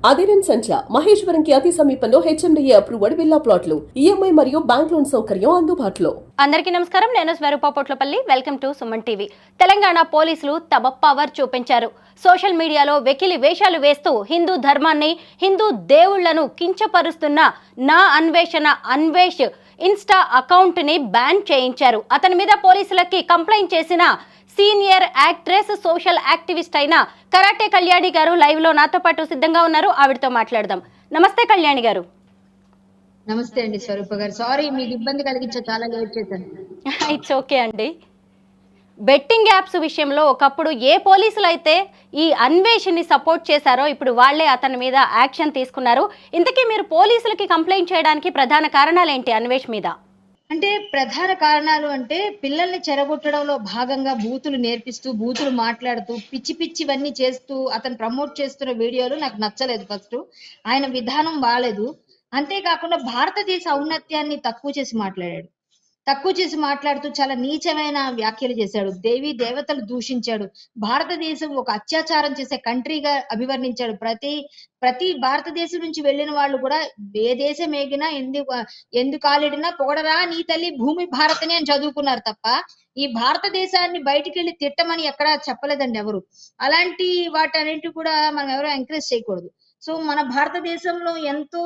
అధిరన్ సంచ మహేశ్వరంకి అతి సమీపంలో హెచ్ఎండిఏ అప్రూవ్డ్ విల్లా ప్లాట్లు ఈఎంఐ మరియు బ్యాంక్ లోన్ సౌకర్యం అందుబాటులో. అందరికీ నమస్కారం. నేను Swarupa Potlapalli. Welcome to Suman TV. Telangana పోలీసులు తమ పవర్ చూపించారు. సోషల్ మీడియాలో వెకిలి వేషాలు వేస్తూ హిందూ ధర్మాన్ని, హిందూ దేవుళ్లను కించపరుస్తున్న నా అన్వేష్ ఇన్స్టా అకౌంట్ ని బ్యాన్ చేయించారు. అతని మీద పోలీసులకి కంప్లైంట్ చేసిన సీనియర్ యాక్ట్రెస్, సోషల్ యాక్టివిస్ట్ అయిన కరాటే కళ్యాణి గారు లైవ్ లో నాతో పాటు సిద్ధంగా ఉన్నారు. ఆవిడతో మాట్లాడదాం. నమస్తే కళ్యాణి గారు. నమస్తే అండి స్వరూప గారు. సారీ మీకు ఇబ్బంది కలిగించే, చాలా లేట్ చేశాను. ఇట్స్ ఓకే అండి. బెట్టింగ్ యాప్స్ విషయంలో ఒకప్పుడు ఏ పోలీసులు అయితే ఈ అన్వేషణని సపోర్ట్ చేశారో ఇప్పుడు వాళ్లే అతని మీద యాక్షన్ తీసుకున్నారు. ఇంతకీ మీరు పోలీసులకి కంప్లైంట్ చేయడానికి ప్రధాన కారణాలు ఏంటి అన్వేష్ మీద? అంటే ప్రధాన కారణాలు అంటే పిల్లల్ని చెరగొట్టడంలో భాగంగా బూతులు నేర్పిస్తూ, బూతులు మాట్లాడుతూ, పిచ్చివన్నీ చేస్తూ అతను ప్రమోట్ చేస్తున్న వీడియోలు నాకు నచ్చలేదు. ఫస్ట్ ఆయన విధానం బాలేదు. అంతేకాకుండా భారతదేశ ఔన్నత్యాన్ని తక్కువ చేసి మాట్లాడుతూ చాలా నీచమైన వ్యాఖ్యలు చేశాడు. దేవతలు దూషించాడు. భారతదేశం ఒక అత్యాచారం చేసే కంట్రీగా అభివర్ణించాడు. ప్రతి భారతదేశం నుంచి వెళ్ళిన వాళ్ళు కూడా ఏ దేశం ఏగినా ఎందు కాలిడినా పొగడరా నీ తల్లి భూమి భారతని అని చదువుకున్నారు తప్ప ఈ భారతదేశాన్ని బయటికి వెళ్ళి తిట్టమని ఎక్కడా చెప్పలేదండి ఎవరు. అలాంటి వాటన్నిటి కూడా మనం ఎవరు ఎంకరేజ్ చేయకూడదు. సో మన భారతదేశంలో ఎంతో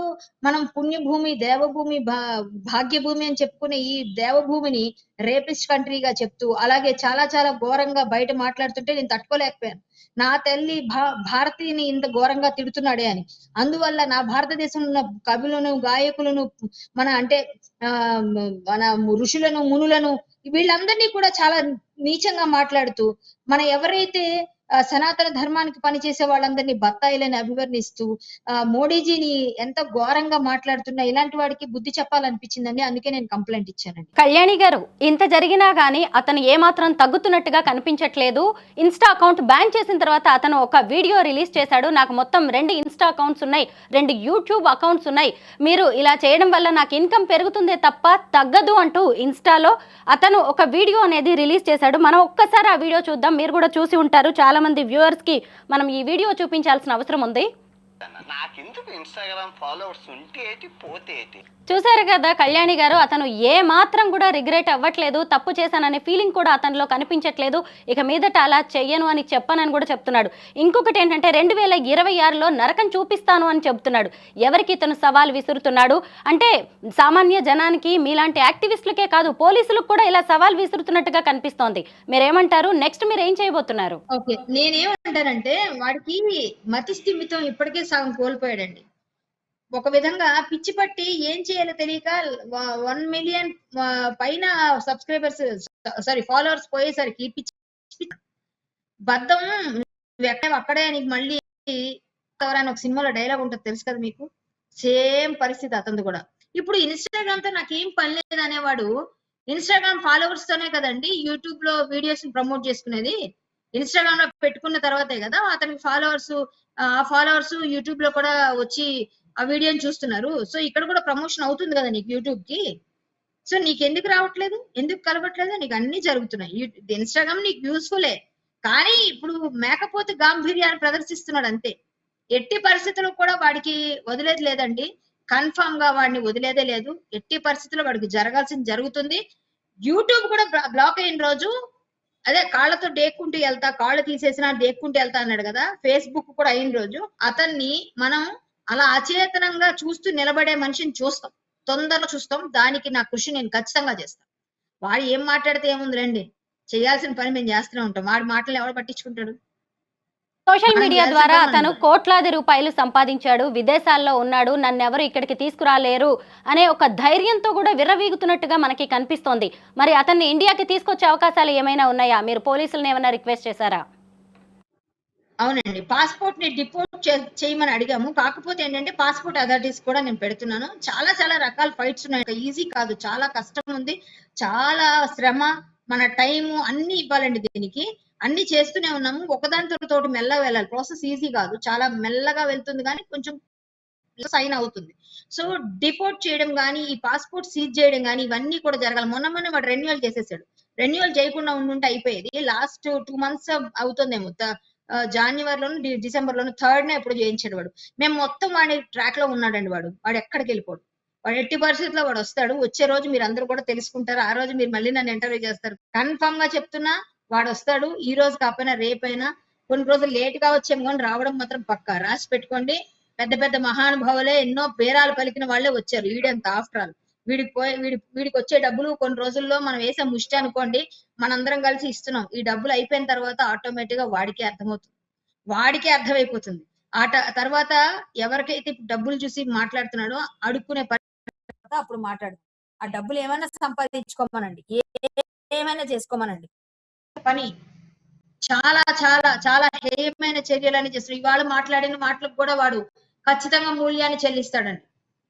మనం పుణ్యభూమి, దేవభూమి, భాగ్యభూమి అని చెప్పుకునే ఈ దేవభూమిని రేపిస్ట్ కంట్రీగా చెప్తూ, అలాగే చాలా చాలా ఘోరంగా బయట మాట్లాడుతుంటే నేను తట్టుకోలేకపోయాను. నా తల్లి భారతీని ఇంత ఘోరంగా తిడుతున్నాడే అని. అందువల్ల నా భారతదేశంలో ఉన్న కవులను, గాయకులను, మన ఋషులను, మునులను, వీళ్ళందరినీ కూడా చాలా నీచంగా మాట్లాడుతూ, మన ఎవరైతే సనాతన ధర్మానికి పనిచేసే వాళ్ళందరినీ బత్తాయిలని అభివర్ణిస్తూ మోడీజీని ఎంత ఘోరంగా మాట్లాడుతున్నా ఇలాంటి వాడికి బుద్ధి చెప్పాలనిపించిందండి. అందుకే నేను కంప్లైంట్ ఇచ్చానండి. కళ్యాణి గారు, ఇంత జరిగినా గానీ అతను ఏమాత్రం తగ్గుతున్నట్టుగా కనిపించట్లేదు. ఇన్స్టా అకౌంట్ బ్యాన్ చేసిన తర్వాత అతను ఒక వీడియో రిలీజ్ చేశాడు. నాకు మొత్తం 2 ఇన్స్టా అకౌంట్స్ ఉన్నాయి, 2 యూట్యూబ్ అకౌంట్స్ ఉన్నాయి. మీరు ఇలా చేయడం వల్ల నాకు ఇన్కమ్ పెరుగుతుందే తప్ప తగ్గదు అంటూ ఇన్స్టాలో అతను ఒక వీడియో అనేది రిలీజ్ చేశాడు. మనం ఒక్కసారి ఆ వీడియో చూద్దాం. మీరు కూడా చూసి ఉంటారు. చాలా మంది వ్యూవర్స్ కి మనం ఈ వీడియో చూపించాల్సిన అవసరం ఉంది. చూసారు కదా కళ్యాణి గారు, అతను ఏ మాత్రం కూడా రిగ్రెట్ అవ్వట్లేదు. తప్పు చేశాననే ఫీలింగ్ కూడా అతనిలో కనిపించట్లేదు. ఇక మీదట అలా చెయ్యను అని చెప్పనని కూడా చెప్తున్నాడు. ఇంకొకటి ఏంటంటే 2026లో నరకం చూపిస్తాను అని చెప్తున్నాడు. ఎవరికి ఇతను సవాల్ విసురుతున్నాడు అంటే సామాన్య జనానికి, మీలాంటి యాక్టివిస్టులకే కాదు పోలీసులకు కూడా ఇలా సవాల్ విసురుతున్నట్టుగా కనిపిస్తోంది. మీరేమంటారు? నెక్స్ట్ మీరు ఏం చేయబోతున్నారు? ఓకే, నేనేమంటానంటే వాడికి మతి స్థిమితం ఇప్పటికే సగం కోల్పోయాడండి. ఒక విధంగా పిచ్చి పట్టి ఏం చేయాలో తెలియక 1 మిలియన్ పైన సబ్స్క్రైబర్స్ ఫాలోవర్స్ పోయేసరికి పిచ్చి బద్దం అక్కడే నీకు మళ్ళీ ఎవరైనా ఒక సినిమాలో డైలాగ్ ఉంటుంది తెలుసు కదా మీకు. సేమ్ పరిస్థితి అతనిది కూడా. ఇప్పుడు ఇన్స్టాగ్రామ్ తో నాకేం పని లేదు అనేవాడు ఇన్స్టాగ్రామ్ ఫాలోవర్స్ తోనే కదండి యూట్యూబ్ లో వీడియోస్ ప్రమోట్ చేసుకునేది. ఇన్స్టాగ్రామ్ లో పెట్టుకున్న తర్వాతే కదా అతనికి ఫాలోవర్స్ యూట్యూబ్ లో కూడా వచ్చి ఆ వీడియోని చూస్తున్నారు. సో ఇక్కడ కూడా ప్రమోషన్ అవుతుంది కదా నీకు యూట్యూబ్ కి. సో నీకు ఎందుకు రావట్లేదు, ఎందుకు కలవట్లేదు? నీకు అన్ని జరుగుతున్నాయి. ఇన్స్టాగ్రామ్ నీకు యూస్ఫుల్లే, కానీ ఇప్పుడు మేకపోతే గాంభీర్యాన్ని ప్రదర్శిస్తున్నాడు అంతే. ఎట్టి పరిస్థితుల్లో కూడా వాడికి వదిలేది లేదండి. కన్ఫామ్ గా వాడిని వదిలేదే లేదు. ఎట్టి పరిస్థితుల్లో వాడికి జరగాల్సింది జరుగుతుంది. యూట్యూబ్ కూడా బ్లాక్ అయిన రోజు అదే కాళ్ళతో డేక్కుంటూ వెళ్తా, కాళ్ళు తీసేసినా డేక్కుంటూ వెళ్తా అన్నాడు కదా. ఫేస్బుక్ కూడా అయిన రోజు అతన్ని మనం అలా అచేతనంగా చూస్తూ నిలబడే మనిషిని చూస్తాం, తొందరలో చూస్తాం. దానికి నా కృషి నేను ఖచ్చితంగా చేస్తాను. వాడు ఏం మాట్లాడితే ఏముంది రండి, చేయాల్సిన పని మేము చేస్తూనే ఉంటాం. వాడి మాటలు ఎవరు పట్టించుకుంటాడు? సోషల్ మీడియా ద్వారా అతను కోట్లాది రూపాయలు సంపాదించాడు, విదేశాల్లో ఉన్నాడు, నన్నెవరు ఇక్కడికి తీసుకురాలేరు అనే ఒక ధైర్యంతో కూడా విర్రవీగుతున్నట్టుగా మనకి కనిపిస్తోంది. మరి అతన్ని ఇండియాకి తీసుకొచ్చే అవకాశాలు ఏమైనా ఉన్నాయా? మీరు పోలీసులను ఏమైనా రిక్వెస్ట్ చేశారా? అవునండి, పాస్పోర్ట్ ని డిపోర్ట్ చేయమని అడిగాము. కాకపోతే ఏంటంటే పాస్పోర్ట్ అథారిటీస్ కూడా నేను పెడుతున్నాను. చాలా చాలా రకాల ఫైట్స్ ఉన్నాయి. ఈజీ కాదు, చాలా కష్టం ఉంది, చాలా శ్రమ, మన టైము అన్ని ఇవ్వాలండి. దీనికి అన్ని చేస్తూనే ఉన్నాము. ఒకదానితో మెల్లగా వెళ్ళాలి. ప్రాసెస్ ఈజీ కాదు, చాలా మెల్లగా వెళ్తుంది, కానీ కొంచెం సైన్ అవుతుంది. సో డిపోర్ట్ చేయడం కానీ, ఈ పాస్పోర్ట్ సీజ్ చేయడం కానీ ఇవన్నీ కూడా జరగాలి. మొన్న వాడు రెన్యువల్ చేసేసాడు. రెన్యువల్ చేయకుండా ఉండుంటే అయిపోయేది. లాస్ట్ 2 months అవుతుందేమో జాన్యువరిలోను డిసెంబర్లోను 3rd ఎప్పుడు చేయించాడు వాడు. మేము మొత్తం వాడి ట్రాక్ లో ఉన్నాడండి వాడు ఎక్కడికి వెళ్ళిపోడు. వాడు ఎట్టి పరిస్థితుల్లో వాడు వస్తాడు. వచ్చే రోజు మీరు అందరూ కూడా తెలుసుకుంటారు. ఆ రోజు మీరు మళ్ళీ నన్ను ఇంటర్వ్యూ చేస్తారు. కన్ఫర్మ్ గా చెప్తున్నా వాడు వస్తాడు. ఈ రోజు కాకపోయినా రేపైనా, కొన్ని రోజులు లేట్ గా వచ్చేమో కానీ రావడం మాత్రం పక్కా. రాసి పెట్టుకోండి. పెద్ద పెద్ద మహానుభావులే ఎన్నో పేరాలు పలికిన వాళ్ళే వచ్చారు. వీడంత ఆఫ్టర్ ఆల్ వీడికి వచ్చే డబ్బులు కొన్ని రోజుల్లో మనం వేసే ముష్టి అనుకోండి, మనందరం కలిసి ఇస్తున్నాం. ఈ డబ్బులు అయిపోయిన తర్వాత ఆటోమేటిక్ గా వాడికే అర్థమవుతుంది, వాడికే అర్థమైపోతుంది. తర్వాత ఎవరికైతే డబ్బులు చూసి మాట్లాడుతున్నాడో అడుక్కునే అప్పుడు మాట్లాడు. ఆ డబ్బులు ఏమైనా సంపాదించుకోమనండి, ఏమైనా చేసుకోమనండి. పని చాలా చాలా చాలా హేయమైన చర్యలని చేస్తాడు. ఇవాళ మాట్లాడిన మాటలకు కూడా వాడు ఖచ్చితంగా మూల్యాన్ని చెల్లిస్తాడండి.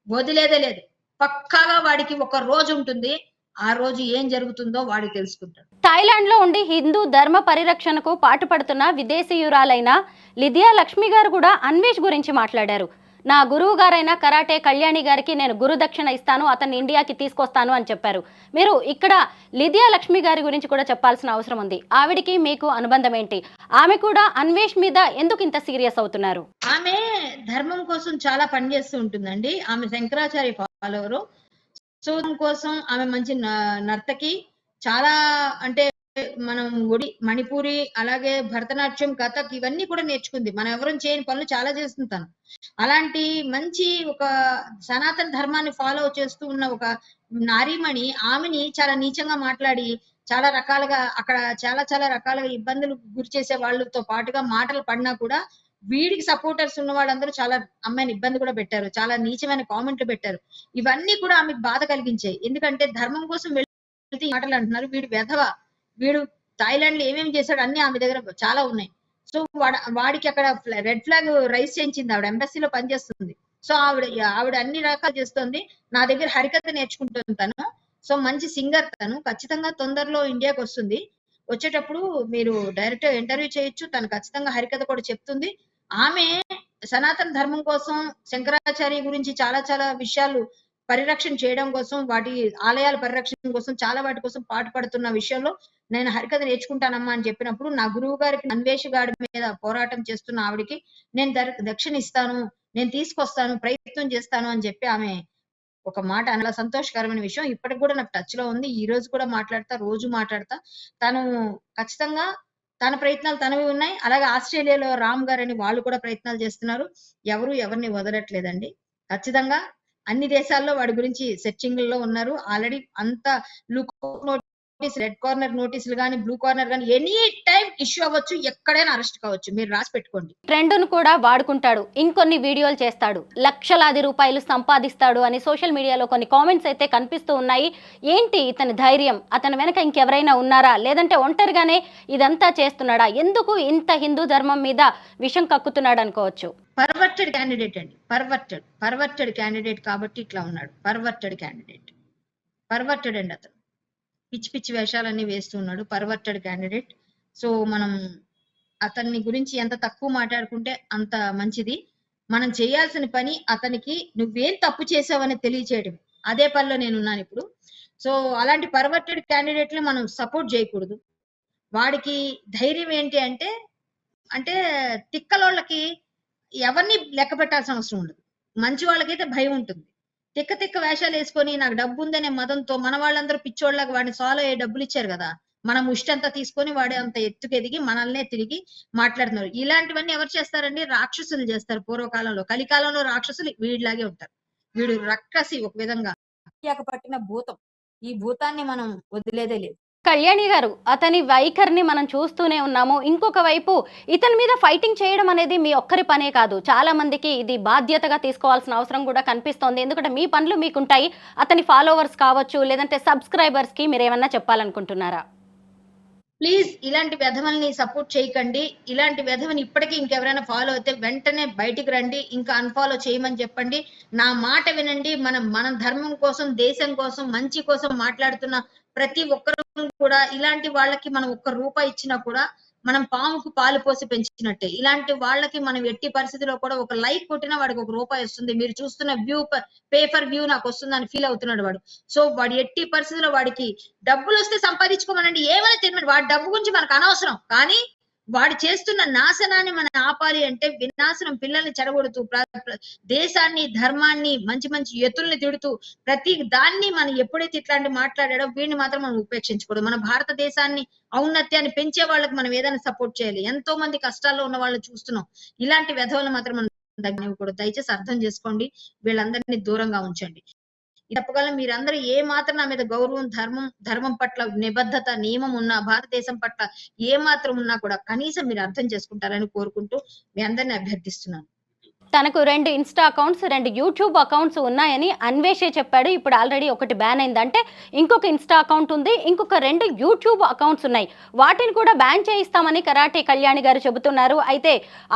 వదిలేదే లేదు. పక్కాగా వాడికి ఒక రోజు ఉంటుంది. ఆ రోజు ఏం జరుగుతుందో వాడు తెలుసుకుంటాడు. థాయిలాండ్ లో ఉండి హిందూ ధర్మ పరిరక్షణకు పాటుపడుతున్న విదేశీయురాలైన లిదియా లక్ష్మి గారు కూడా అన్వేష్ గురించి మాట్లాడారు. నా గురువు గారైన కరాటే కళ్యాణి గారికి నేను గురుదక్షిణ ఇస్తాను, అతన్ని ఇండియాకి తీసుకొస్తాను అని చెప్పారు. మీరు ఇక్కడ లిదియా లక్ష్మి గారి గురించి కూడా చెప్పాల్సిన అవసరం ఉంది. ఆవిడికి మీకు అనుబంధం ఏంటి? ఆమె కూడా అన్వేష్ మీద ఎందుకు ఇంత సీరియస్ అవుతున్నారు? ఆమె ధర్మం కోసం చాలా పనిచేస్తూ ఉంటుందండి. ఆమె శంకరాచార్య ఫాలోవరు. సో కోసం ఆమె మంచి నర్తకి. చాలా అంటే మనం మణిపూరి, అలాగే భరతనాట్యం, కథక్ ఇవన్నీ కూడా నేర్చుకుంది. మనం ఎవరం చేయని పనులు చాలా చేస్తుంది తను. అలాంటి మంచి ఒక సనాతన ధర్మాన్ని ఫాలో చేస్తూ ఉన్న ఒక నారీమణి ఆమెని చాలా నీచంగా మాట్లాడి చాలా రకాలుగా అక్కడ చాలా చాలా రకాలుగా ఇబ్బందులు గురి చేసే వాళ్ళతో పాటుగా మాటలు పడినా కూడా వీడికి సపోర్టర్స్ ఉన్న వాళ్ళందరూ చాలా అమ్మాయిని ఇబ్బంది కూడా పెట్టారు. చాలా నీచమైన కామెంట్లు పెట్టారు. ఇవన్నీ కూడా ఆమెకు బాధ కలిగించాయి. ఎందుకంటే ధర్మం కోసం వెళ్తే మాటలు అంటున్నారు. వీడు వెధవ, వీడు థాయిలాండ్ లో ఏమేమి చేశాడు అన్ని ఆమె దగ్గర చాలా ఉన్నాయి. సో వాడికి అక్కడ రెడ్ ఫ్లాగ్ రైజ్ చేయించింది. ఆవిడ ఎంబసీలో పనిచేస్తుంది. సో ఆవిడ అన్ని రకాలు చేస్తుంది. నా దగ్గర హరికథ నేర్చుకుంటుంది తను. సో మంచి సింగర్ తను. ఖచ్చితంగా తొందరలో ఇండియాకి వస్తుంది. వచ్చేటప్పుడు మీరు డైరెక్ట్ ఇంటర్వ్యూ చేయొచ్చు. తను ఖచ్చితంగా హరికథ కూడా చెప్తుంది. ఆమె సనాతన ధర్మం కోసం, శంకరాచార్య గురించి చాలా చాలా విషయాలు పరిరక్షణ చేయడం కోసం, వాటి ఆలయాల పరిరక్షణ కోసం, చాలా వాటి కోసం పాటుపడుతున్న విషయంలో నేను హరికథ నేర్చుకుంటానమ్మా అని చెప్పినప్పుడు, నా గురువు గారికి అన్వేష్ గాడి మీద పోరాటం చేస్తున్న ఆవిడికి నేను దక్షిణ ఇస్తాను, నేను తీసుకొస్తాను, ప్రయత్నం చేస్తాను అని చెప్పి ఆమె ఒక మాట అలా సంతోషకరమైన విషయం. ఇప్పటికి కూడా నాకు టచ్ లో ఉంది. ఈ రోజు కూడా మాట్లాడతా, రోజు మాట్లాడతా. తను ఖచ్చితంగా తన ప్రయత్నాలు తనవి ఉన్నాయి. అలాగే ఆస్ట్రేలియాలో రామ్ గారని వాళ్ళు కూడా ప్రయత్నాలు చేస్తున్నారు. ఎవరిని వదలట్లేదండి. ఖచ్చితంగా అన్ని దేశాల్లో వాడి గురించి సెర్చింగ్ లో ఉన్నారు. ఆల్రెడీ అంత లుక్ నోటీస్, రెడ్ కార్నర్ నోటీసులు గానీ, బ్లూ కార్నర్ గానీ ఎనీ టైం ఇష్యూ అవ్వచ్చు, ఎక్కడైనా అరెస్ట్ కావచ్చు. మీరు రాసి పెట్టుకోండి. ట్రెండ్ను కూడా వాడుకుంటాడు, ఇంకొన్ని వీడియోలు చేస్తాడు, లక్షలాది రూపాయలు సంపాదిస్తాడు అని సోషల్ మీడియాలో కొన్ని కామెంట్స్ అయితే కనిపిస్తూ ఉన్నాయి. ఏంటి ఇతని ధైర్యం? అతని వెనక ఇంకెవరైనా ఉన్నారా, లేదంటే ఒంటరిగానే ఇదంతా చేస్తున్నాడా? ఎందుకు ఇంత హిందూ ధర్మం మీద విషం కక్కుతున్నాడు అనుకోవచ్చు. పర్వర్టెడ్ క్యాండిడేట్ అండి. పర్వర్టెడ్ క్యాండిడేట్ కాబట్టి ఇట్లా ఉన్నాడు. Perverted candidate. పర్వర్టెడ్ అండి అతను. పిచ్చి పిచ్చి వేషాలన్నీ వేస్తూ ఉన్నాడు. Perverted candidate. సో మనం అతన్ని గురించి ఎంత తక్కువ మాట్లాడుకుంటే అంత మంచిది. మనం చేయాల్సిన పని అతనికి నువ్వేం తప్పు చేసావని తెలియచేయడం. అదే పనిలో నేనున్నాను ఇప్పుడు. సో అలాంటి పర్వర్టెడ్ క్యాండిడేట్ని మనం సపోర్ట్ చేయకూడదు. వాడికి ధైర్యం ఏంటి అంటే తిక్కలోళ్ళకి ఎవరిని లెక్క పెట్టాల్సిన అవసరం ఉండదు. మంచి వాళ్ళకైతే భయం ఉంటుంది. తిక్క వేషాలు వేసుకొని నాకు డబ్బు ఉందనే మదంతో మన వాళ్ళందరూ పిచ్చోళ్ళగా వాడిని సాల్వ్ అయ్యే డబ్బులు ఇచ్చారు కదా, మనం ముష్టంతా తీసుకొని వాడి అంత ఎత్తుకెదిగి మనల్నే తిరిగి మాట్లాడుతున్నారు. ఇలాంటివన్నీ ఎవరు చేస్తారండి? రాక్షసులు చేస్తారు. పూర్వకాలంలో, కలికాలంలో రాక్షసులు వీడిలాగే ఉంటారు. వీడు రక్కసి ఒక విధంగా పట్టిన భూతం. ఈ భూతాన్ని మనం వదిలేదే లేదు. కళ్యాణి గారు, అతని వైఖరిని మనం చూస్తూనే ఉన్నాము. ఇంకొక వైపు ఇతని మీద ఫైటింగ్ చేయడం అనేది మీ ఒక్కరి పనే కాదు, చాలా మందికి ఇది బాధ్యతగా తీసుకోవాల్సిన అవసరం కూడా కనిపిస్తోంది. ఎందుకంటే మీ పనులు మీకుంటాయి. అతని ఫాలోవర్స్ కావచ్చు, లేదంటే సబ్స్క్రైబర్స్ కి మీరు ఏమన్నా చెప్పాలనుకుంటున్నారా? ప్లీజ్ ఇలాంటి వెధవల్ని సపోర్ట్ చేయకండి. ఇలాంటి వెధవని ఇప్పటికీ ఇంకెవరైనా ఫాలో అయితే వెంటనే బయటికి రండి, ఇంకా అన్ఫాలో చేయమని చెప్పండి. నా మాట వినండి. మన ధర్మం కోసం, దేశం కోసం, మంచి కోసం మాట్లాడుతున్న ప్రతి ఒక్కరు కూడా ఇలాంటి వాళ్ళకి మనం ఒక్క రూపాయి ఇచ్చినా కూడా మనం పాముకు పాలు పోసి పెంచినట్టే. ఇలాంటి వాళ్ళకి మనం ఎట్టి పరిస్థితిలో కూడా ఒక లైక్ కొట్టినా వాడికి ఒక రూపాయి వస్తుంది. మీరు చూస్తున్న పే ఫర్ వ్యూ నాకు వస్తుంది అని ఫీల్ అవుతున్నాడు వాడు. సో వాడు ఎట్టి పరిస్థితిలో వాడికి డబ్బులు వస్తే సంపాదించుకోమనండి, ఏమైనా తినమని. వాడి డబ్బు గురించి మనకు అనవసరం. కానీ వాడు చేస్తున్న నాశనాన్ని మనం ఆపాలి అంటే వినాశనం పిల్లల్ని చెడగొడుతూ దేశాన్ని ధర్మాన్ని మంచి మంచి ఎత్తుల్ని తిడుతూ ప్రతి దాన్ని మనం ఎప్పుడైతే ఇట్లాంటి మాట్లాడాడో వీడిని మాత్రం మనం ఉపేక్షించకూడదు. మన భారతదేశాన్ని ఔన్నత్యాన్ని పెంచే వాళ్ళకి మనం ఏదైనా సపోర్ట్ చేయాలి. ఎంతో మంది కష్టాల్లో ఉన్న వాళ్ళని చూస్తున్నాం. ఇలాంటి వెధవలు మాత్రం మనం దగ్గర దయచేసి అర్థం చేసుకోండి. వీళ్ళందరినీ దూరంగా ఉంచండి. చెప్పగలం మీరందరూ ఏ మాత్రం నా మీద గౌరవం ధర్మం పట్ల నిబద్ధత నియమం ఉన్నా భారతదేశం పట్ల ఏ మాత్రం ఉన్నా కూడా కనీసం మీరు అర్థం చేసుకుంటారని కోరుకుంటూ మీ అందరిని అభ్యర్థిస్తున్నాను. తనకు 2 ఇన్స్టా అకౌంట్స్ 2 యూట్యూబ్ అకౌంట్స్ ఉన్నాయని అన్వేషే చెప్పాడు. ఇప్పుడు ఆల్రెడీ ఒకటి బ్యాన్ అయిందంటే ఇంకొక ఇన్స్టా అకౌంట్ ఉంది, ఇంకొక 2 యూట్యూబ్ అకౌంట్స్ ఉన్నాయి. వాటిని కూడా బ్యాన్ చేయిస్తామని కరాటే కళ్యాణి గారు చెబుతున్నారు. అయితే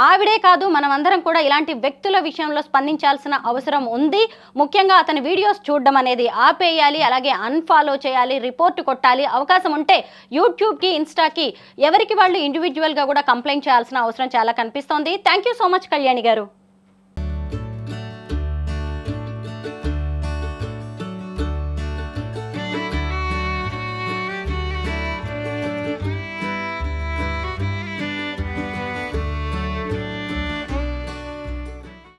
ఆవిడే కాదు, మనమందరం కూడా ఇలాంటి వ్యక్తుల విషయంలో స్పందించాల్సిన అవసరం ఉంది. ముఖ్యంగా అతని వీడియోస్ చూడడం అనేది ఆపేయాలి, అలాగే అన్ఫాలో చేయాలి, రిపోర్ట్ కొట్టాలి. అవకాశం ఉంటే యూట్యూబ్కి ఇన్స్టాకి ఎవరికి వాళ్ళు ఇండివిజువల్గా కూడా కంప్లైంట్ చేయాల్సిన అవసరం చాలా కనిపిస్తోంది. Thank you so much Kalyani గారు.